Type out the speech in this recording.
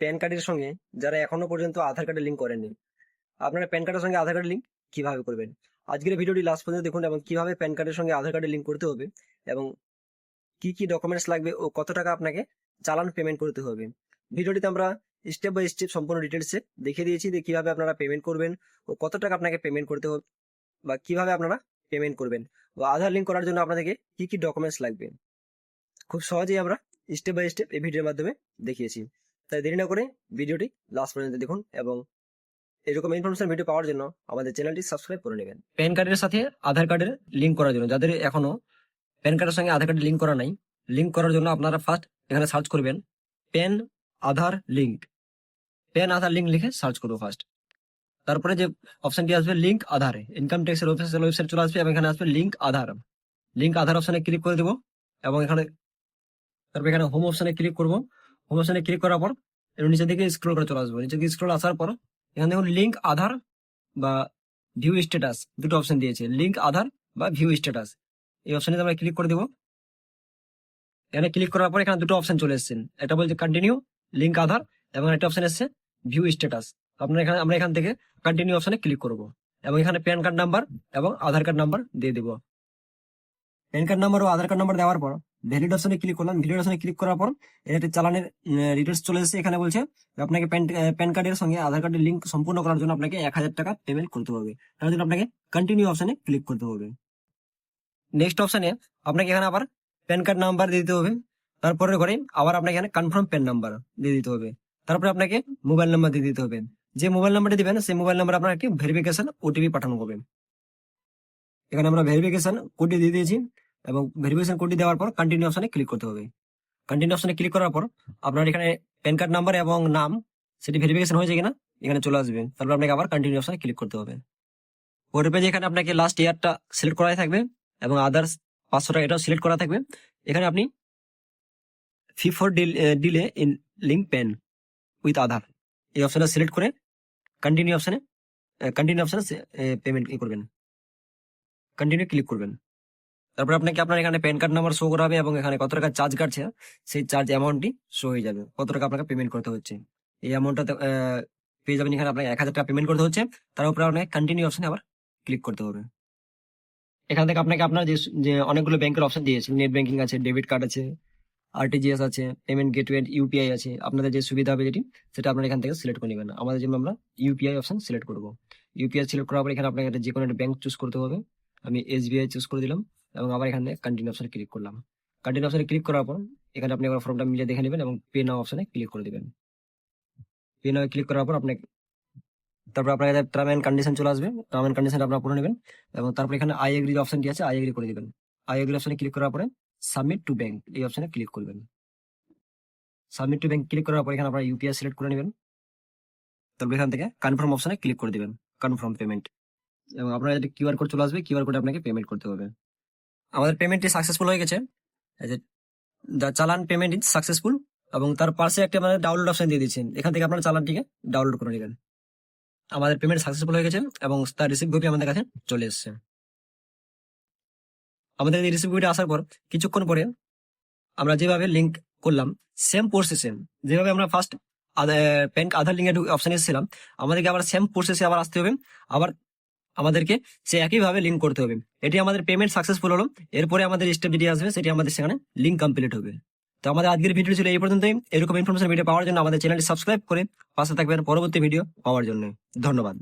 Pan কার্ডের সঙ্গে যারা এখনো পর্যন্ত আধার কার্ডের লিঙ্ক করেননি, আপনারা প্যান কার্ডের সঙ্গে আধার কার্ডের লিঙ্ক কিভাবে করবেন? আজকের ভিডিওটি লাস্ট পর্যন্ত দেখুন এবং কিভাবে প্যান কার্ডের সঙ্গে আধার কার্ডের লিঙ্ক করতে হবে এবং কি কি ডকুমেন্টস লাগবে ও কত টাকা আপনাকে চালান পেমেন্ট করতে হবে। ভিডিওটিতে আমরা স্টেপ বাই স্টেপ সম্পূর্ণ ডিটেলসে দেখিয়ে দিয়েছি যে কিভাবে আপনারা পেমেন্ট করবেন ও কত টাকা আপনাকে পেমেন্ট করতে হবে বা কিভাবে আপনারা পেমেন্ট করবেন ও আধার লিঙ্ক করার জন্য আপনাদেরকে কি কি ডকুমেন্টস লাগবে। খুব সহজেই আমরা স্টেপ বাই স্টেপ এই ভিডিওর মাধ্যমে দেখিয়েছি। তাই দেরি না করে ভিডিওটি লাস্ট পর্যন্ত দেখুন এবং এরকম ইনফরমেশন ভিডিও পাওয়ার জন্য আমাদের চ্যানেলটি সাবস্ক্রাইব করে নেবেন। প্যান কার্ডের সাথে আধার কার্ডের লিঙ্ক করার জন্য যাদের এখনো প্যান কার্ডের সঙ্গে আধার কার্ডের লিঙ্ক করা নাই, লিঙ্ক করার জন্য আপনারা ফার্স্ট এখানে সার্চ করবেন প্যান আধার লিঙ্ক। প্যান আধার লিঙ্ক লিখে সার্চ করবো ফার্স্ট। তারপরে যে অপশনটি আসবে লিঙ্ক আধার, ইনকাম ট্যাক্সের অফিসিয়াল ওয়েবসাইট চলে আসবে এবং এখানে আসবে লিঙ্ক আধার। লিঙ্ক আধার অপশনে ক্লিক করে দেবো এবং এখানে তারপর এখানে হোম অপশনে ক্লিক করবো। হোম অপশনে ক্লিক করার পর নিচে দিকে স্ক্রল করে চলে আসবো। নিচে দিকে স্ক্রল আসার পর এখানে দেখুন লিঙ্ক আধার বা ভিউ স্ট্যাটাস দুটো অপশন দিয়েছে, লিঙ্ক আধার বা ভিউ স্ট্যাটাস। এই অপশনে আমরা ক্লিক করে দেবো। এখানে ক্লিক করার পর এখানে দুটো অপশন চলে এসেছেন, একটা বলছে কন্টিনিউ লিঙ্ক আধার এবং একটা অপশন এসছে ভিউ স্ট্যাটাস। আপনার এখানে আমরা এখান থেকে কন্টিনিউ অপশনে ক্লিক করব এবং এখানে প্যান কার্ড নাম্বার এবং আধার কার্ড নাম্বার দিয়ে দেবো। প্যান কার্ড নাম্বার ও আধার কার্ড নাম্বার দেওয়ার পর ভ্যালিড অপশনে ক্লিক করলাম। ভ্যালিড অপশনে ক্লিক করার পর এটা চালানের ডিটেলস চলে এসেছে। এখানে বলছে আপনাকে প্যান কার্ডের সঙ্গে আধার কার্ডের লিঙ্ক সম্পূর্ণ করার জন্য আপনাকে 1000 টাকা পেমেন্ট করতে হবে। তার জন্য আপনাকে কন্টিনিউ অপশনে ক্লিক করতে হবে। নেক্সট অপশনে আপনাকে এখানে আবার প্যান কার্ড নাম্বার দিয়ে দিতে হবে। তারপরে ঘরে আবার আপনাকে এখানে কনফার্ম প্যান নাম্বার দিয়ে দিতে হবে। তারপরে আপনাকে মোবাইল নাম্বার দিয়ে দিতে হবে। যে মোবাইল নাম্বারটি দিবেন সেই মোবাইল নাম্বার আপনার একটি ভেরিফিকেশন ওটিপি পাঠানো হবে। এখানে আমরা ভেরিফিকেশন কোডটি দিয়ে দিয়েছি এবং ভেরিফিকেশন কোডটি দেওয়ার পর কন্টিনিউ অপশনে ক্লিক করতে হবে। কন্টিনিউ অপশনে ক্লিক করার পর আপনার এখানে প্যান কার্ড নাম্বার এবং নাম সেটি ভেরিফিকেশন হয়েছে কিনা এখানে চলে আসবে। তারপর আপনাকে আবার কন্টিনিউ অপশনে ক্লিক করতে হবে। পরের পেজে এখানে আপনাকে লাস্ট ইয়ারটা সিলেক্ট করাই থাকবে এবং আদার্স 500 টাকা এটাও সিলেক্ট করা থাকবে। এখানে আপনি fee for delay in link PAN with Aadhaar এই অপশনটা সিলেক্ট করে কন্টিনিউ অপশনে পেমেন্ট করবেন, কন্টিনিউ ক্লিক করবেন। তারপর আপনাকে আপনার এখানে প্যান কার্ড নাম্বার শো করাবে এবং এখানে কত টাকা চার্জ কাটছে সেই চার্জ অ্যামাউন্টটি শো হয়ে যাবে, কত টাকা আপনাকে পেমেন্ট করতে হচ্ছে। এই অ্যামাউন্টটা পেয়ে যাবেন। এখানে আপনাকে 1000 টাকা পেমেন্ট করতে হচ্ছে। তার উপরে আপনাকে কন্টিনিউ অপশনে আবার ক্লিক করতে হবে। এখান থেকে আপনাকে আপনার যে অনেকগুলো ব্যাংকের অপশন দিয়েছে, নেট ব্যাংকিং আছে, ডেবিট কার্ড আছে, আরটিজিএস আছে, পেমেন্ট গেটওয়ে, ইউপিআই আছে। আপনাদের যে সুবিধা হবে যেটি সেটা আপনারা এখান থেকে সিলেক্ট করে নেবেন। আমাদের জন্য আমরা ইউপিআই অপশন সিলেক্ট করব। ইউপিআই সিলেক্ট করার পর এখানে আপনাকে যে কোনো একটা ব্যাংক চুজ করতে হবে। আমি এসবিআই চুজ করে দিলাম এবং আবার এখানে কন্টিনিউ অপশনে ক্লিক করলাম। কন্টিনিউ অপশনে ক্লিক করার পর এখানে আপনি আবার ফর্মটা মিলিয়ে দেখে নেবেন এবং পে নাও অপশনে ক্লিক করে দিবেন। পে নাও ক্লিক করার পর আপনাকে তারপর আপনার টার্ম এন্ড কন্ডিশন চলে আসবে। টার্ম এন্ড কন্ডিশন আপনারা পড়ে নেবেন এবং তারপর এখানে আই এগ্রি যে অপশনটি আছে আই এগ্রি করে দিবেন। আই এগ্রি অপশনে ক্লিক করার পরে সাবমিট টু ব্যাংক এই অপশনে ক্লিক করবেন। সাবমিট টু ব্যাংক ক্লিক করার পর এখানে আপনারা ইউপিআই সিলেক্ট করে নেবেন। তারপর এখান থেকে কনফার্ম অপশনে ক্লিক করে দিবেন, কনফার্ম পেমেন্ট, এবং আপনার একটা কিউআর কোড চলে আসবে। কিউআর কোডে আপনাকে পেমেন্ট করতে হবে। আমাদের পেমেন্টটি সাকসেসফুল হয়ে গেছে। দ্য চালান পেমেন্ট ইজ সাকসেসফুল এবং তার পাশে একটা আমাদের ডাউনলোড অপশন দিয়ে দিচ্ছেন। এখান থেকে আপনার চালানটিকে ডাউনলোড করে নেবেন। আমাদের পেমেন্ট সাকসেসফুল হয়ে গেছে এবং তার রিসিভ কপি আমাদের কাছে চলে এসেছে। আমাদের এই রিসিভ কপিটা আসার পর কিছুক্ষণ পরে আমরা যেভাবে লিঙ্ক করলাম সেম প্রসেসে, যেভাবে আমরা ফার্স্ট আধার লিঙ্কের অপশন এসেছিলাম, আমাদেরকে আবার সেম প্রসেসে আবার আসতে হবে। আবার আমাদেরকে সে একইভাবে লিঙ্ক করতে হবে। এটি আমাদের পেমেন্ট সাকসেসফুল হলো। এরপরে আমাদের স্টেপ যেটি আসবে সেটি আমাদের সেখানে লিঙ্ক কমপ্লিট হবে। তো আমাদের আজকের ভিডিও ছিল এই পর্যন্তই। এরকম ইনফরমেশন ভিডিও পাওয়ার জন্য আমাদের চ্যানেলটি সাবস্ক্রাইব করে পাশে থাকবেন পরবর্তী ভিডিও পাওয়ার জন্য। ধন্যবাদ।